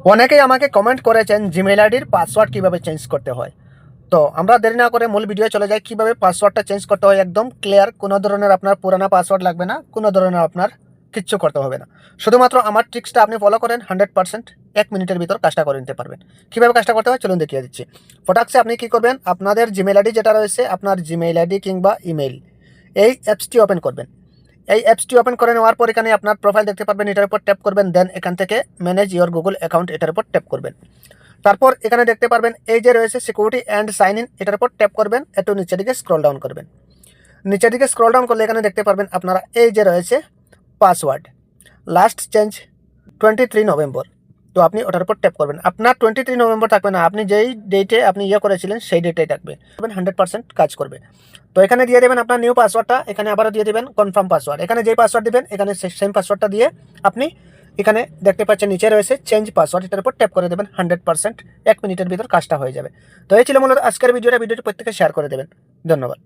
অনেকেই আমাকে কমেন্ট করেছেন জিমেইল আইডির পাসওয়ার্ড কীভাবে চেঞ্জ করতে হয়। তো আমরা দেরি না করে মূল ভিডিও চলে যাই কীভাবে পাসওয়ার্ডটা চেঞ্জ করতে হয়। একদম ক্লিয়ার, কোনো ধরনের আপনার পুরানা পাসওয়ার্ড লাগবে না, কোনো ধরনের আপনার কিচ্ছু করতে হবে না। শুধুমাত্র আমার ট্রিক্সটা আপনি ফলো করেন 100%, 1 মিনিটের ভিতর কাজটা করে নিতে পারবেন। কীভাবে কাজটা করতে হয় চলুন দেখিয়ে দিচ্ছি। ফটাকসে আপনি কী করবেন, আপনাদের জিমেইল আইডি যেটা রয়েছে, আপনার জিমেইল আইডি কিংবা ইমেইল, এই অ্যাপসটি ওপেন করবেন। এই অ্যাপসটি ওপেন করে নেওয়ার পর এখানে আপনার প্রোফাইল দেখতে পারবেন, এটার উপর ট্যাপ করবেন। দেন এখান থেকে ম্যানেজ ইওর গুগল অ্যাকাউন্ট, এটার উপর ট্যাপ করবেন। তারপর এখানে দেখতে পারবেন এই যে রয়েছে সিকিউরিটি অ্যান্ড সাইন ইন, এটার উপর ট্যাপ করবেন। একটু নিচের দিকে স্ক্রল ডাউন করবেন। নিচের দিকে স্ক্রল ডাউন করলে এখানে দেখতে পারবেন আপনারা এই যে রয়েছে পাসওয়ার্ড, লাস্ট চেঞ্জ 23 নভেম্বর। তো আপনি ওটার উপর ট্যাপ করবেন। আপনার 23 নভেম্বর থাকবে না, আপনি যেই ডেটে আপনি করেছিলেন সেই ডেটেই থাকবে। 100% কাজ করবে। তো এখানে দিয়ে দেবেন আপনার নিউ পাসওয়ার্ডটা, এখানে আবারও দিয়ে দেবেন কনফার্ম পাসওয়ার্ড। এখানে যেই পাসওয়ার্ড দিবেন এখানে সেম পাসওয়ার্ডটা দিয়ে আপনি এখানে দেখতে পাচ্ছেন নিচে রয়েছে চেঞ্জ পাসওয়ার্ড, এটার উপর ট্যাপ করে দেবেন। 100% 1 মিনিটের ভিতর কাজটা হয়ে যাবে। তো এই ছিল মূলত আজকের ভিডিওটি প্রত্যেকে শেয়ার করে দেবেন। ধন্যবাদ।